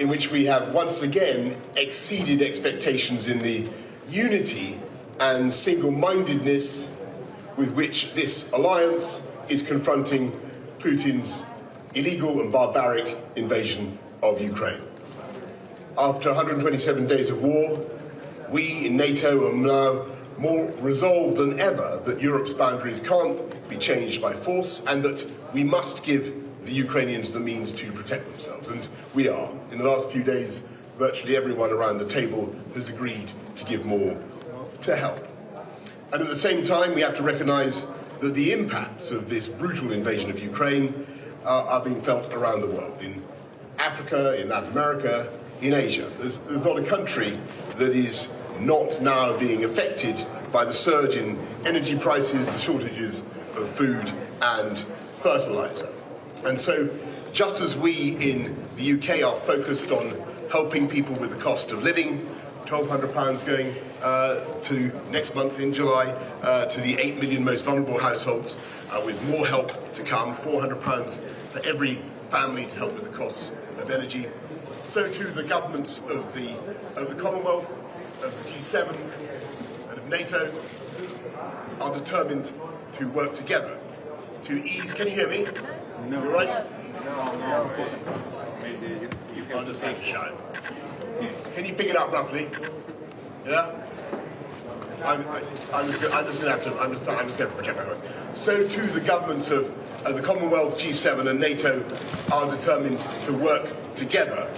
in which we have once again exceeded expectations in the unity and single-mindedness with which this alliance is confronting Putin's illegal and barbaric invasion of Ukraine. After 127 days of war, we in NATO are now more resolved than ever that Europe's boundaries can't be changed by force and that we must give the Ukrainians the means to protect themselves. And we are. In the last few days, virtually everyone around the table has agreed to give more to help. And at the same time, we have to recognise that the impacts of this brutal invasion of Ukraine are being felt around the world, in Africa, in Latin America, in Asia. There's not a country that is not now being affected by the surge in energy prices, the shortages of food and fertiliser. And so, just as we in the UK are focused on helping people with the cost of living, £1,200 going to next month in July to the 8 million most vulnerable households, with more help to come, £400 for every family to help with the costs of energy. So too the governments of the Commonwealth, of the G7 and of NATO are determined to work together to ease. Can you hear me? No. You right? No. I'll just have to shout. Can you pick it up roughly? Yeah? I'm just going to project my voice. So too the governments of the Commonwealth, G7 and NATO are determined to work together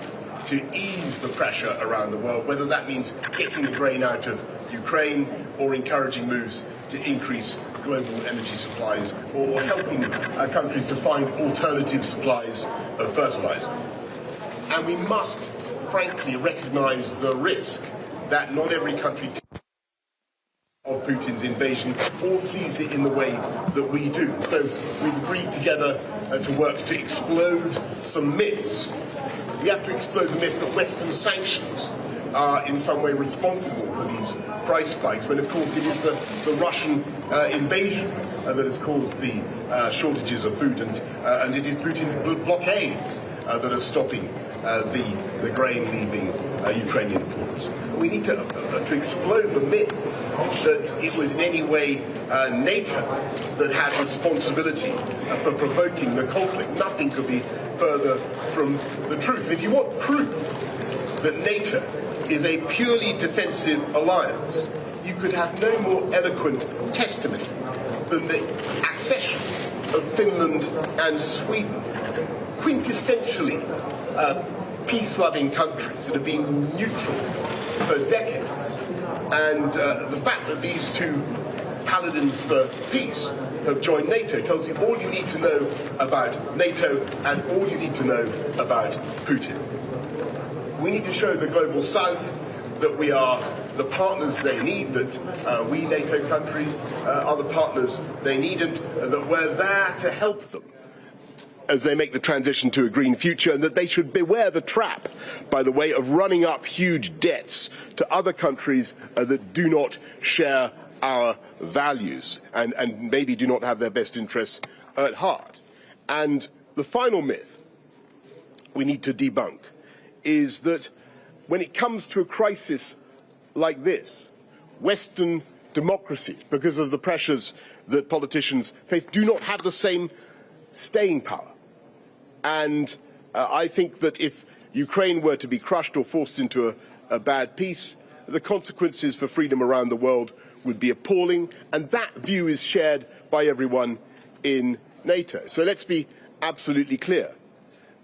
to ease the pressure around the world, whether that means getting the grain out of Ukraine or encouraging moves to increase global energy supplies or helping countries to find alternative supplies of fertiliser. And we must, frankly, recognise the risk that not every country of Putin's invasion or sees it in the way that we do. So we've agreed together to work to explode some myths. We have to explode the myth that Western sanctions are in some way responsible for these price spikes, when of course it is the Russian invasion that has caused the shortages of food, and it is Putin's blockades that are stopping the grain leaving Ukrainian ports. We need to explode the myth that it was in any way NATO that had responsibility for provoking the conflict. Nothing could be further from the truth. And if you want proof that NATO is a purely defensive alliance, you could have no more eloquent testimony than the accession of Finland and Sweden, quintessentially peace-loving countries that have been neutral for decades. And the fact that these two paladins for peace have joined NATO tells you all you need to know about NATO and all you need to know about Putin. We need to show the global south that we are the partners they need, that we NATO countries are the partners they need, and that we're there to help them as they make the transition to a green future, and that they should beware the trap, by the way, of running up huge debts to other countries that do not share our values and maybe do not have their best interests at heart. And the final myth we need to debunk is that when it comes to a crisis like this, Western democracies, because of the pressures that politicians face, do not have the same staying power. And I think that if Ukraine were to be crushed or forced into a bad peace, the consequences for freedom around the world would be appalling, and that view is shared by everyone in NATO. So let's be absolutely clear.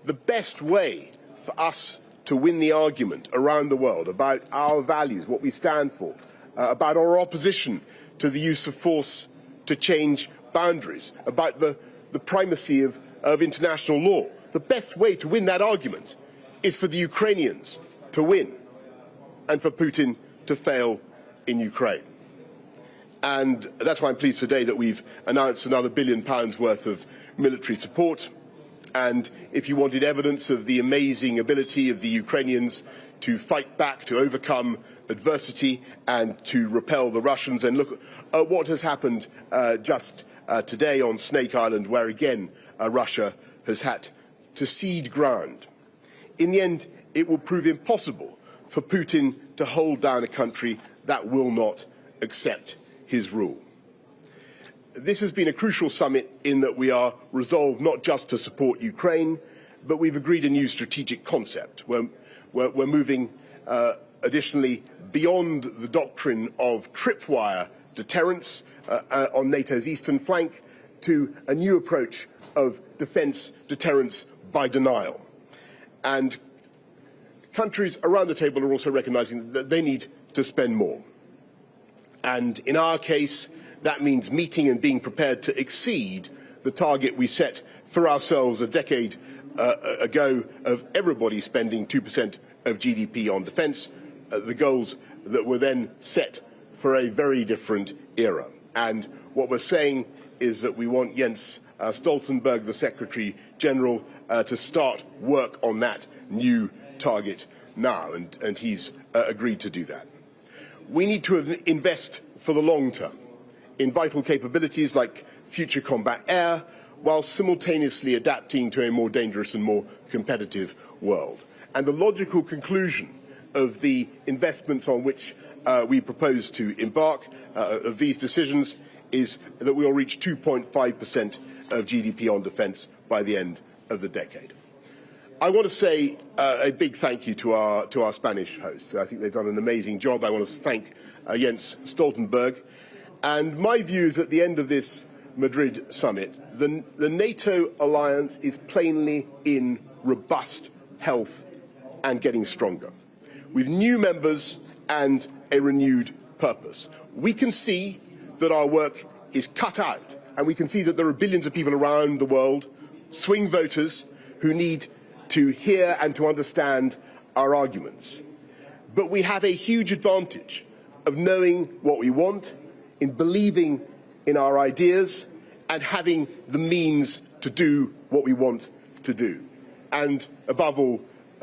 The best way for us to win the argument around the world about our values, what we stand for, about our opposition to the use of force to change boundaries, about the primacy of international law, the best way to win that argument is for the Ukrainians to win and for Putin to fail in Ukraine. And that's why I'm pleased today that we've announced another £1 billion worth of military support. And if you wanted evidence of the amazing ability of the Ukrainians to fight back, to overcome adversity and to repel the Russians, then look at what has happened just today on Snake Island, where again Russia has had to cede ground. In the end, it will prove impossible for Putin to hold down a country that will not accept his rule. This has been a crucial summit in that we are resolved not just to support Ukraine, but we've agreed a new strategic concept. We're moving additionally beyond the doctrine of tripwire deterrence on NATO's eastern flank to a new approach of defence deterrence by denial. And countries around the table are also recognising that they need to spend more. And in our case, that means meeting and being prepared to exceed the target we set for ourselves a decade ago of everybody spending 2% of GDP on defence, the goals that were then set for a very different era. And what we're saying is that we want Jens Stoltenberg, the Secretary General, to start work on that new target now, and he's agreed to do that. We need to invest for the long term in vital capabilities like future combat air, while simultaneously adapting to a more dangerous and more competitive world. And the logical conclusion of the investments on which we propose to embark, of these decisions, is that we will reach 2.5% of GDP on defence by the end of the decade. I want to say a big thank you to our Spanish hosts. I think they've done an amazing job. I want to thank Jens Stoltenberg. And my view is at the end of this Madrid summit, the NATO alliance is plainly in robust health and getting stronger, with new members and a renewed purpose. We can see that our work is cut out, and we can see that there are billions of people around the world, swing voters, who need to hear and to understand our arguments. But we have a huge advantage of knowing what we want, in believing in our ideas, and having the means to do what we want to do. And above all,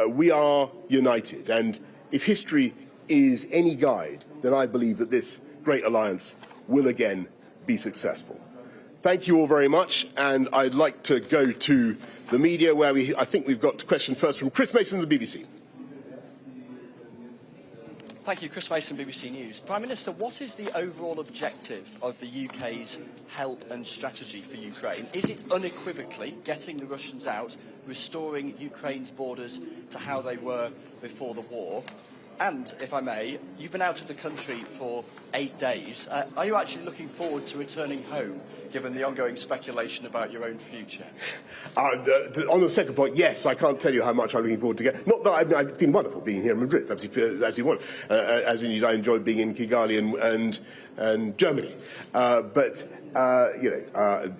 we are united. And if history is any guide, then I believe that this great alliance will again be successful. Thank you all very much, and I'd like to go to the media, where I think we've got a question first from Chris Mason of the BBC. Thank you, Chris Mason, BBC News. Prime Minister, what is the overall objective of the UK's help and strategy for Ukraine? Is it unequivocally getting the Russians out, restoring Ukraine's borders to how they were before the war? And, if I may, you've been out of the country for 8 days. Are you actually looking forward to returning home, given the ongoing speculation about your own future? On the second point, yes, I can't tell you how much I'm looking forward to get. Not that it's been wonderful being here in Madrid, as you want. As indeed, I enjoyed being in Kigali and Germany. But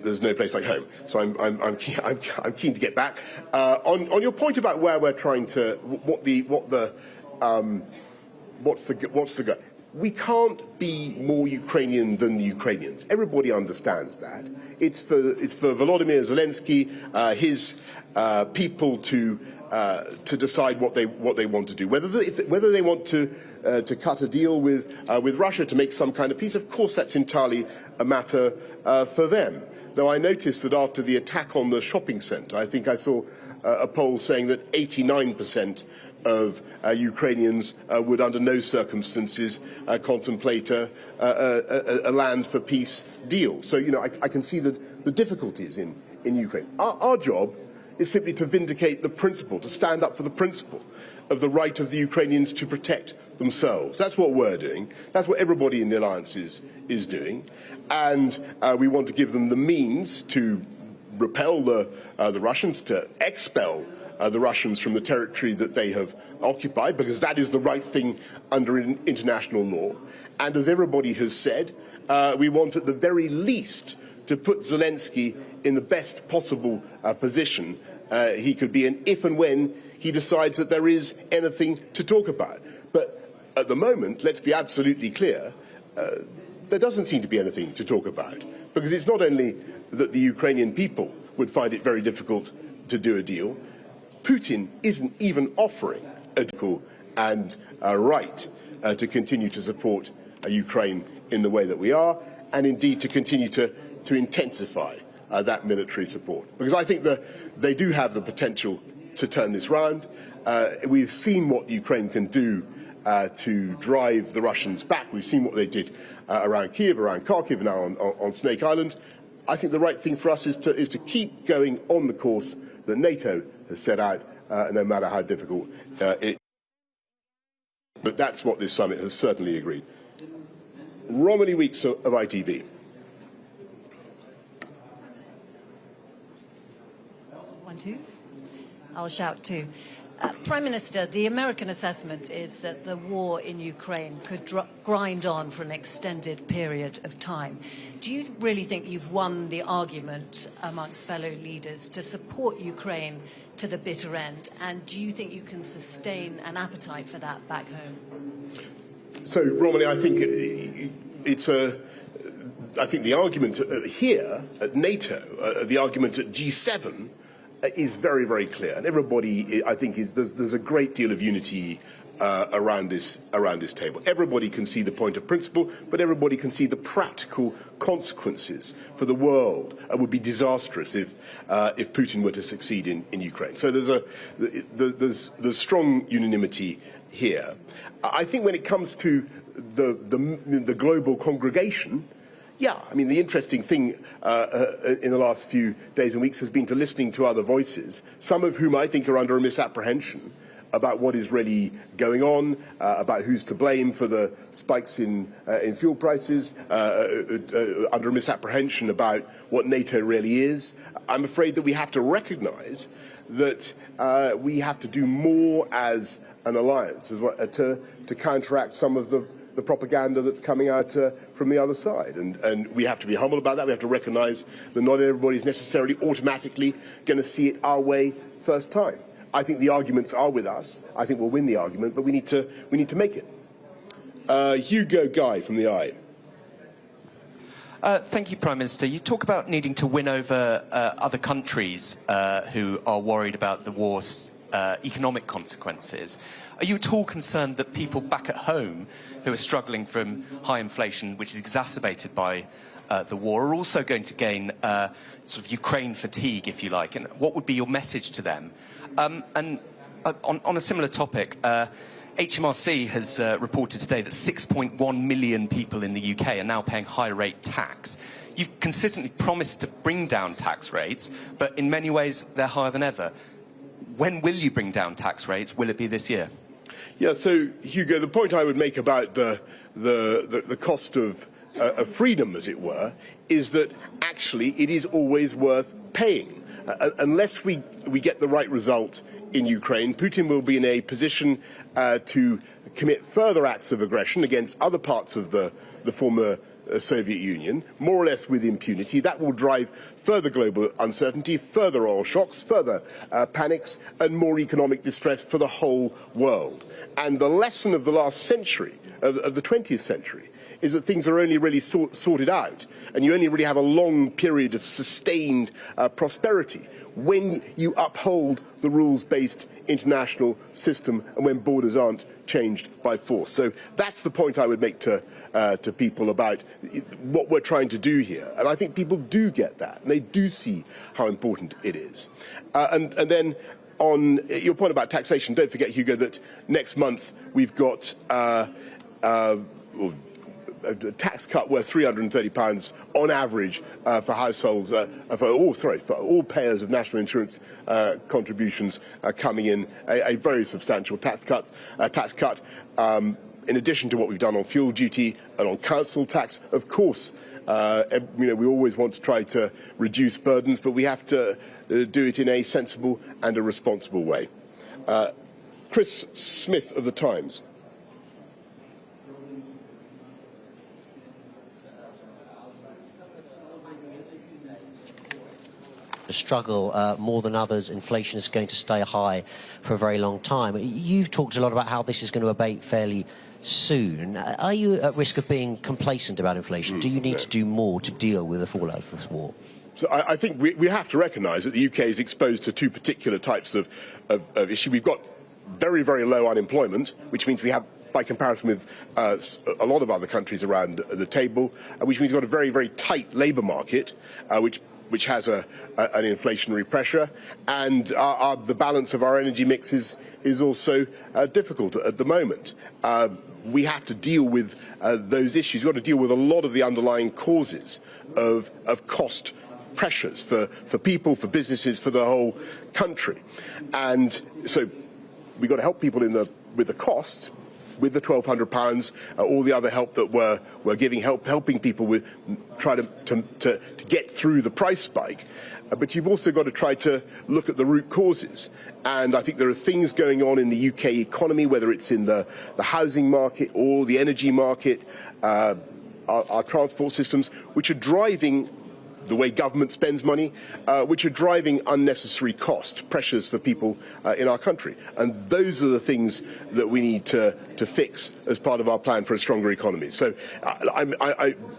there's no place like home, so I'm keen to get back. On your point about where we're trying to, what's the goal? We can't be more Ukrainian than the Ukrainians. Everybody understands that. It's for Volodymyr Zelensky, his people to decide what they want to do. Whether they want to cut a deal with Russia to make some kind of peace, of course, that's entirely a matter for them. Though I noticed that after the attack on the shopping centre, I think I saw a poll saying that 89% of Ukrainians would under no circumstances contemplate a land for peace deal. So, I can see that the difficulties in Ukraine. Our job is simply to vindicate the principle, to stand up for the principle of the right of the Ukrainians to protect themselves. That's what we're doing. That's what everybody in the alliance is doing. And we want to give them the means to repel the Russians, to expel the Russians from the territory that they have occupied, because that is the right thing under international law. And as everybody has said, we want at the very least to put Zelensky in the best possible position he could be in, if and when he decides that there is anything to talk about. But at the moment, let's be absolutely clear, there doesn't seem to be anything to talk about, because it's not only that the Ukrainian people would find it very difficult to do a deal, Putin isn't even offering a deal and a right to continue to support Ukraine in the way that we are, and indeed to continue to intensify that military support. Because I think that they do have the potential to turn this round, we've seen what Ukraine can do to drive the Russians back. We've seen what they did around Kiev, around Kharkiv, now on Snake Island. I think the right thing for us is to keep going on the course that NATO has set out, no matter how difficult it. But that's what this summit has certainly agreed. Romilly Weeks of ITV. 1, 2. I'll shout 2. Prime Minister, the American assessment is that the war in Ukraine could grind on for an extended period of time. Do you really think you've won the argument amongst fellow leaders to support Ukraine to the bitter end? And do you think you can sustain an appetite for that back home? So, Romilly, I think I think the argument here at NATO, the argument at G7, is very, very clear, and everybody, I think, there's a great deal of unity around this table. Everybody can see the point of principle, but everybody can see the practical consequences for the world. It would be disastrous if Putin were to succeed in Ukraine. So there's strong unanimity here. I think when it comes to the global congregation. Yeah, I mean, the interesting thing in the last few days and weeks has been to listening to other voices, some of whom I think are under a misapprehension about what is really going on, about who's to blame for the spikes in fuel prices, under a misapprehension about what NATO really is. I'm afraid that we have to recognise that we have to do more as an alliance to counteract some of the propaganda that's coming out from the other side. And we have to be humble about that. We have to recognise that not everybody is necessarily automatically going to see it our way first time. I think the arguments are with us. I think we'll win the argument, but we need to make it. Hugo Guy from the Eye. Thank you, Prime Minister. You talk about needing to win over other countries who are worried about the war's economic consequences. Are you at all concerned that people back at home who are struggling from high inflation, which is exacerbated by the war, are also going to gain sort of Ukraine fatigue, if you like? And what would be your message to them? And on a similar topic, HMRC has reported today that 6.1 million people in the UK are now paying high-rate tax. You've consistently promised to bring down tax rates, but in many ways they're higher than ever. When will you bring down tax rates? Will it be this year? Yeah, so, Hugo, the point I would make about the cost of freedom, as it were, is that actually it is always worth paying. Unless we get the right result in Ukraine, Putin will be in a position to commit further acts of aggression against other parts of the former Soviet Union, more or less with impunity. That will drive further global uncertainty, further oil shocks, further panics, and more economic distress for the whole world. And the lesson of the last century, of the 20th century, is that things are only really sorted out, and you only really have a long period of sustained prosperity when you uphold the rules-based international system and when borders aren't changed by force. So that's the point I would make to people about what we're trying to do here. And I think people do get that, and they do see how important it is. And then on your point about taxation, don't forget, Hugo, that next month we've got a tax cut worth £330 on average for households, for all payers of national insurance contributions coming in, a very substantial tax cut. In addition to what we've done on fuel duty and on council tax, of course, we always want to try to reduce burdens, but we have to do it in a sensible and a responsible way. Chris Smith of The Times. Struggle more than others. Inflation is going to stay high for a very long time. You've talked a lot about how this is going to abate fairly soon. Are you at risk of being complacent about inflation? Do you need to do more to deal with the fallout of this war? So I think we have to recognise that the UK is exposed to two particular types of issue. We've got very, very low unemployment, which means we have, by comparison with a lot of other countries around the table, which means we've got a very, very tight labour market, which which has an inflationary pressure, and the balance of our energy mix is also difficult at the moment. We have to deal with those issues. We've got to deal with a lot of the underlying causes of cost pressures for people, for businesses, for the whole country. And so we've got to help people with the costs, with the £1,200, all the other help that we're giving, helping people with try to get through the price spike. But you've also got to try to look at the root causes. And I think there are things going on in the UK economy, whether it's in the housing market or the energy market, our transport systems, which are driving the way government spends money, which are driving unnecessary cost pressures for people in our country. And those are the things that we need to fix as part of our plan for a stronger economy. So,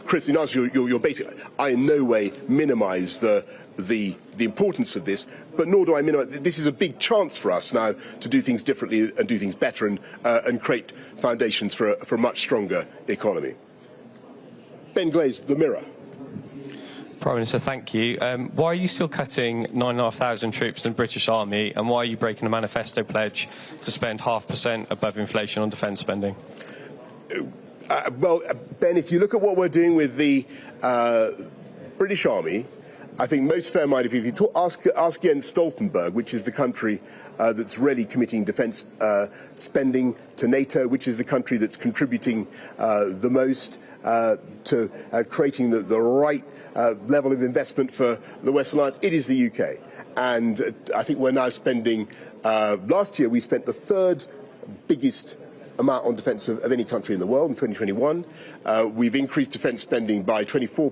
Chris, in answer to your basic, I in no way minimise the importance of this, but nor do I minimize. This is a big chance for us now to do things differently and do things better and create foundations for a much stronger economy. Ben Glaze, The Mirror. Prime Minister, thank you. Why are you still cutting 9,500 troops in the British Army, and why are you breaking the manifesto pledge to spend 0.5% above inflation on defence spending? Well, Ben, if you look at what we're doing with the British Army, I think most fair-minded people, ask Jens Stoltenberg, which is the country that's really committing defence spending to NATO, which is the country that's contributing the most to creating the right level of investment for the Western Alliance. It is the UK. And I think we're now spending, last year we spent the third biggest amount on defence of any country in the world in 2021. We've increased defence spending by 24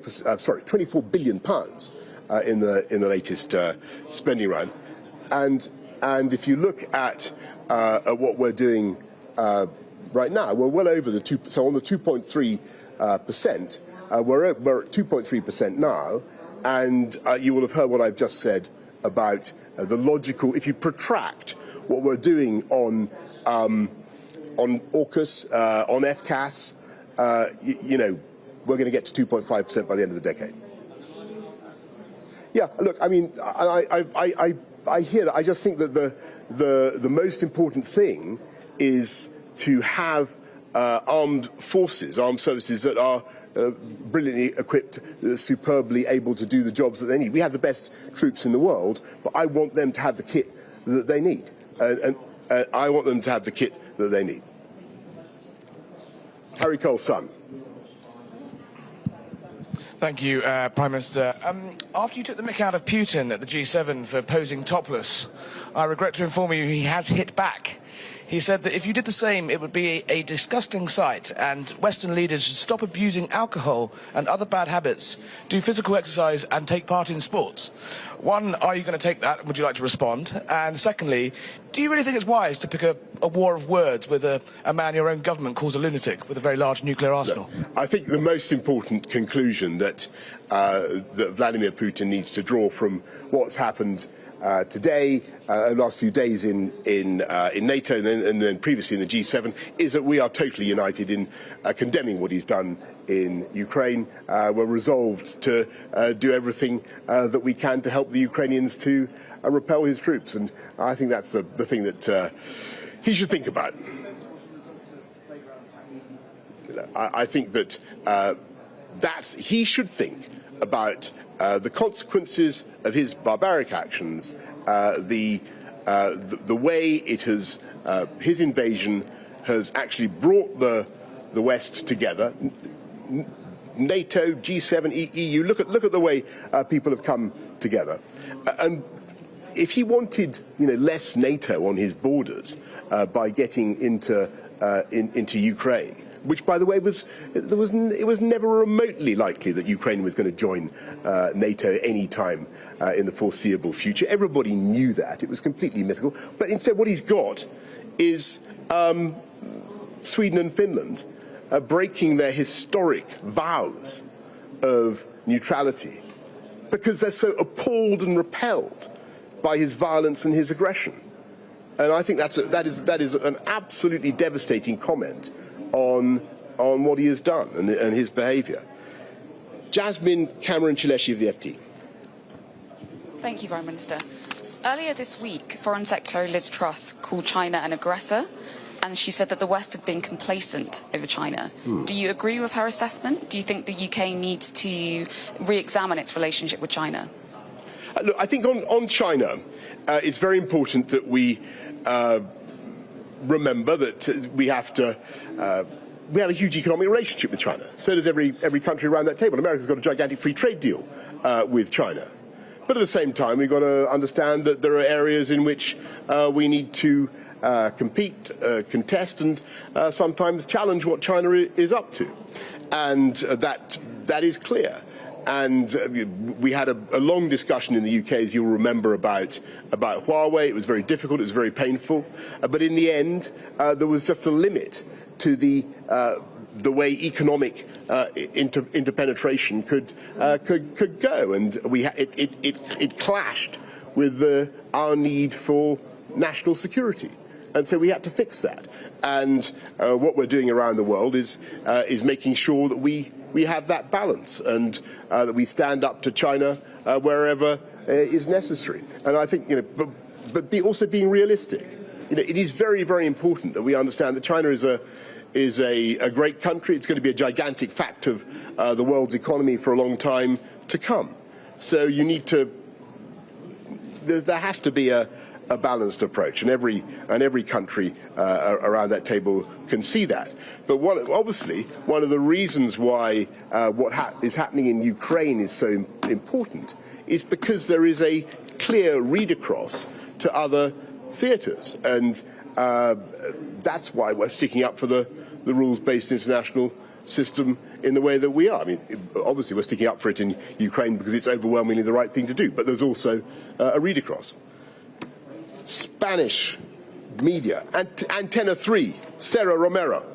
billion pounds in the latest spending round. And if you look at what we're doing right now, we're well over the 2%. So on the 2.3%, we're at 2.3% now, and you will have heard what I've just said about the logical. If you protract what we're doing on AUKUS, on FCAS, you know, we're going to get to 2.5% by the end of the decade. Yeah, look, I mean, I hear that. I just think that the most important thing is to have armed forces, armed services that are brilliantly equipped, superbly able to do the jobs that they need. We have the best troops in the world, but I want them to have the kit that they need. And I want them to have the kit that they need. Harry Cole's son. Thank you, Prime Minister. After you took the mick out of Putin at the G7 for posing topless, I regret to inform you he has hit back. He said that if you did the same, it would be a disgusting sight, and Western leaders should stop abusing alcohol and other bad habits, do physical exercise and take part in sports. One, are you going to take that? Would you like to respond? And secondly, do you really think it's wise to pick a war of words with a man your own government calls a lunatic with a very large nuclear arsenal? No. I think the most important conclusion that Vladimir Putin needs to draw from what's happened today, the last few days in NATO and then previously in the G7, is that we are totally united in condemning what he's done in Ukraine. We're resolved to do everything that we can to help the Ukrainians to repel his troops, and I think that's the thing that he should think about. I think that he should think about the consequences of his barbaric actions, the way it has, his invasion has actually brought the West together. NATO, G7, EU. Look at the way people have come together. And if he wanted, less NATO on his borders by getting into Ukraine, which, by the way, it was never remotely likely that Ukraine was going to join NATO any time in the foreseeable future. Everybody knew that. It was completely mythical. But instead, what he's got is Sweden and Finland breaking their historic vows of neutrality because they're so appalled and repelled by his violence and his aggression. And I think that is an absolutely devastating comment on what he has done and his behaviour. Jasmine Cameron-Chileshi of the FT. Thank you, Prime Minister. Earlier this week, Foreign Secretary Liz Truss called China an aggressor, and she said that the West had been complacent over China. Do you agree with her assessment? Do you think the UK needs to re-examine its relationship with China? Look, I think on China, it's very important that we remember that we have a huge economic relationship with China. So does every country around that table. America's got a gigantic free trade deal with China. But at the same time, we've got to understand that there are areas in which we need to compete, contest, and sometimes challenge what China is up to. And that is clear. And we had a long discussion in the UK, as you'll remember, about Huawei. It was very difficult. It was very painful. But in the end, there was just a limit to the way economic interpenetration could go, and it clashed with our need for national security, and so we had to fix that. And what we're doing around the world is making sure that we have that balance, and that we stand up to China wherever is necessary. And I think, but also being realistic. It is very, very important that we understand that China is a great country. It's going to be a gigantic fact of the world's economy for a long time to come. So you need to. There has to be a balanced approach, and every country around that table can see that. But obviously, one of the reasons why what is happening in Ukraine is so important is because there is a clear read across to other theatres, and that's why we're sticking up for the rules-based international system in the way that we are. I mean, obviously we're sticking up for it in Ukraine because it's overwhelmingly the right thing to do, but there's also a read across. Spanish media, Antenna 3, Sarah Romero.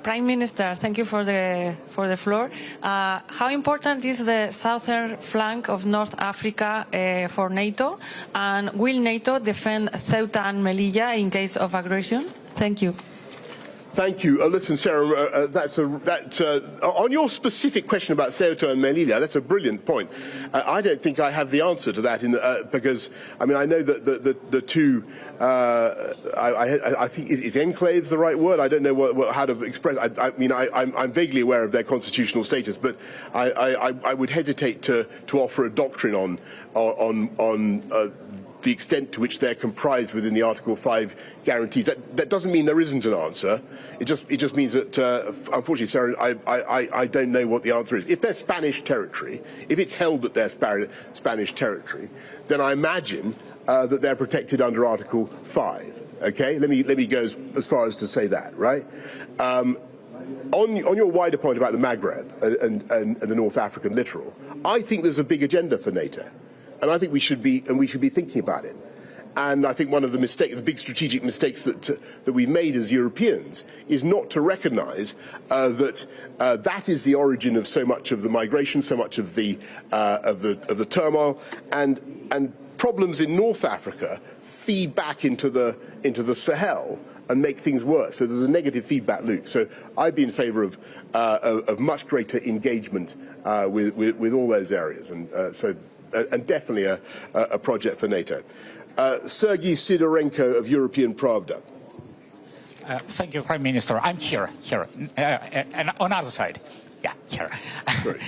Prime Minister, thank you for the floor. How important is the southern flank of North Africa for NATO, and will NATO defend Ceuta and Melilla in case of aggression? Thank you. Thank you. Listen, Sarah, on your specific question about Ceuta and Melilla, that's a brilliant point. I don't think I have the answer to that because, I mean, I know that the two, I think, is enclaves the right word? I don't know how to express. I mean, I'm vaguely aware of their constitutional status, but I would hesitate to offer a doctrine on the extent to which they're comprised within the Article 5 guarantees. That doesn't mean there isn't an answer. It just means that, unfortunately, Sarah, I don't know what the answer is. If they're Spanish territory, if it's held that they're Spanish territory, then I imagine that they're protected under Article 5. Okay, let me go as far as to say that, right? On your wider point about the Maghreb and the North African littoral, I think there's a big agenda for NATO. And I think we should be thinking about it. And I think one of the big strategic mistakes that we've made as Europeans is not to recognise that that is the origin of so much of the migration, so much of the turmoil, and problems in North Africa feed back into the Sahel and make things worse. So there's a negative feedback loop. So I'd be in favour of much greater engagement with all those areas, and definitely a project for NATO. Sergei Sidorenko of European Pravda. Thank you, Prime Minister. I'm here, and on the other side. Yeah, here. Sorry.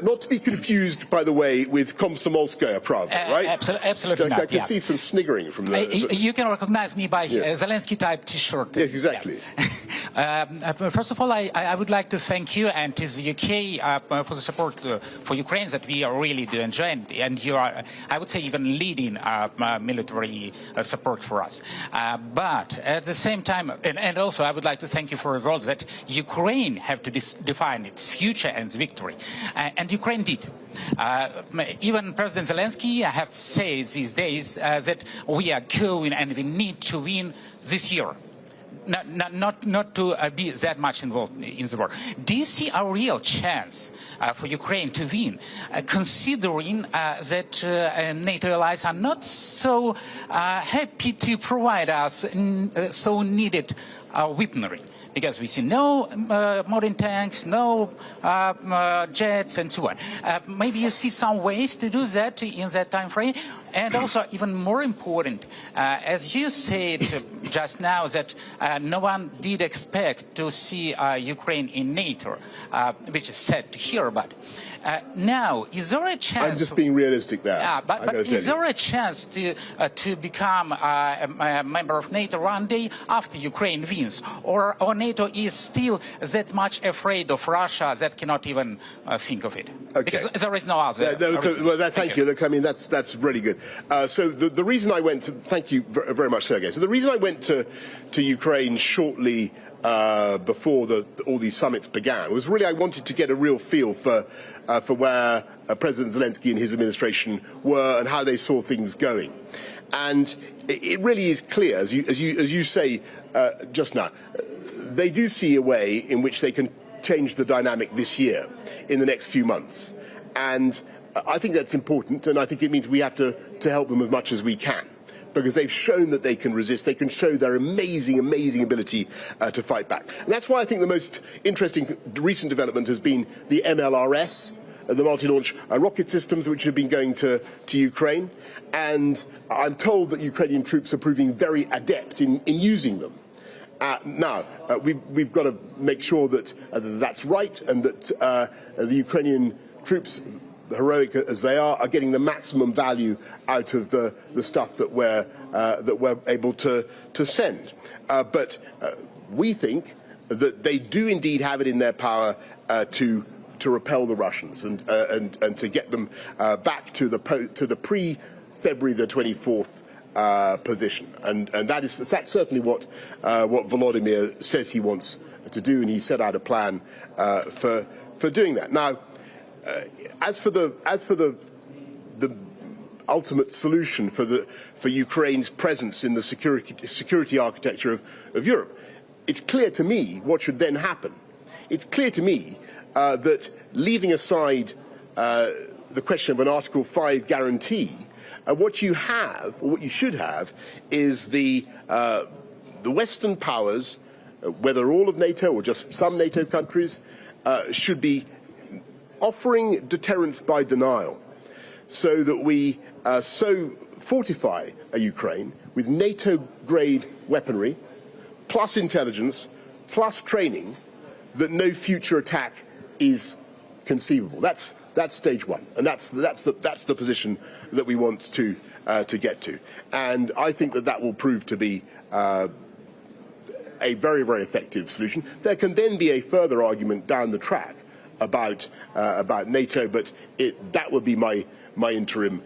Not to be confused, by the way, with Komsomolskaya Pravda, right? Absolutely not. I can see some sniggering from there. You can recognize me by Zelensky type T-shirt. Yes, exactly. Yeah. First of all, I would like to thank you and to the UK for the support for Ukraine that we are really doing, and you are, I would say, even leading military support for us. But at the same time, and also I would like to thank you for the role that Ukraine have to define its future and its victory, and Ukraine did. Even President Zelensky have said these days that we are going and we need to win this year. not to be that much involved in the war. Do you see a real chance for Ukraine to win, considering that NATO allies are not so happy to provide us so needed weaponry? Because we see no modern tanks, no jets, and so on. Maybe you see some ways to do that in that time frame. And also, even more important, as you said just now, that no one did expect to see Ukraine in NATO, which is sad to hear about. Now, is there a chance? I'm just being realistic there. But is there a chance to become a member of NATO one day after Ukraine wins, or NATO is still that much afraid of Russia that cannot even think of it? Okay. Because there is no other. Thank you. Look, I mean, that's really good. So the reason I went to, thank you very much, Sergei. So the reason I went to Ukraine shortly before all these summits began was really I wanted to get a real feel for where President Zelensky and his administration were and how they saw things going. And it really is clear, as you say just now, they do see a way in which they can change the dynamic this year, in the next few months. And I think that's important, and I think it means we have to help them as much as we can, because they've shown that they can resist, they can show their amazing ability to fight back. And that's why I think the most interesting recent development has been the MLRS, the multi-launch rocket systems which have been going to Ukraine. And I'm told that Ukrainian troops are proving very adept in using them. Now, we've got to make sure that that's right, and that the Ukrainian troops, heroic as they are getting the maximum value out of the stuff that we're able to send. But we think that they do indeed have it in their power to repel the Russians and to get them back to the pre-February the 24th position, and that's certainly what Volodymyr says he wants to do, and he set out a plan for doing that. Now, as for the ultimate solution for Ukraine's presence in the security architecture of Europe, it's clear to me what should then happen. It's clear to me that leaving aside the question of an Article 5 guarantee, what you have, or what you should have, is the Western powers, whether all of NATO or just some NATO countries, should be offering deterrence by denial, so that we so fortify Ukraine with NATO-grade weaponry, plus intelligence, plus training, that no future attack is conceivable. That's stage one, and that's the position that we want to get to. And I think that will prove to be a very, very effective solution. There can then be a further argument down the track about NATO, but that would be my interim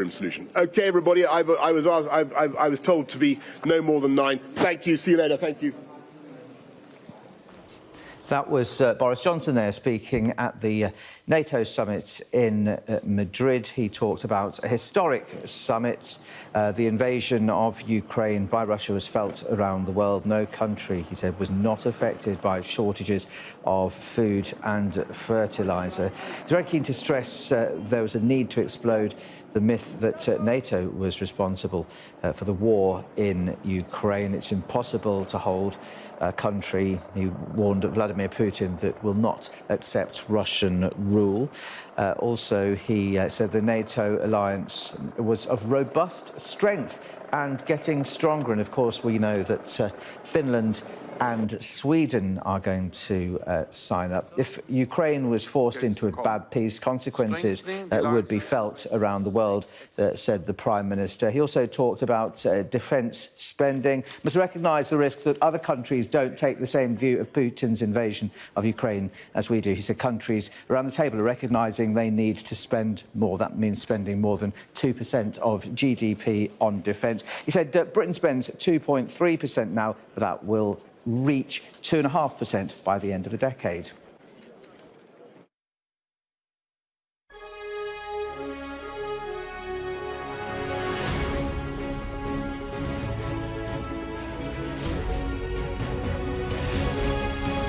solution. Okay, everybody. I was told to be no more than 9. Thank you. See you later. Thank you. That was Boris Johnson there speaking at the NATO summit in Madrid. He talked about a historic summit. The invasion of Ukraine by Russia was felt around the world. No country, he said, was not affected by shortages of food and fertiliser. He's very keen to stress there was a need to explode the myth that NATO was responsible for the war in Ukraine. It's impossible to hold a country, he warned Vladimir Putin, that will not accept Russian rule. Also, he said the NATO alliance was of robust strength and getting stronger. And of course, we know that Finland and Sweden are going to sign up. If Ukraine was forced into a bad peace, consequences would be felt around the world, said the Prime Minister. He also talked about defence spending. Must recognise the risk that other countries don't take the same view of Putin's invasion of Ukraine as we do. He said countries around the table are recognising they need to spend more. That means spending more than 2% of GDP on defence. He said Britain spends 2.3% now, but that will reach 2.5% by the end of the decade.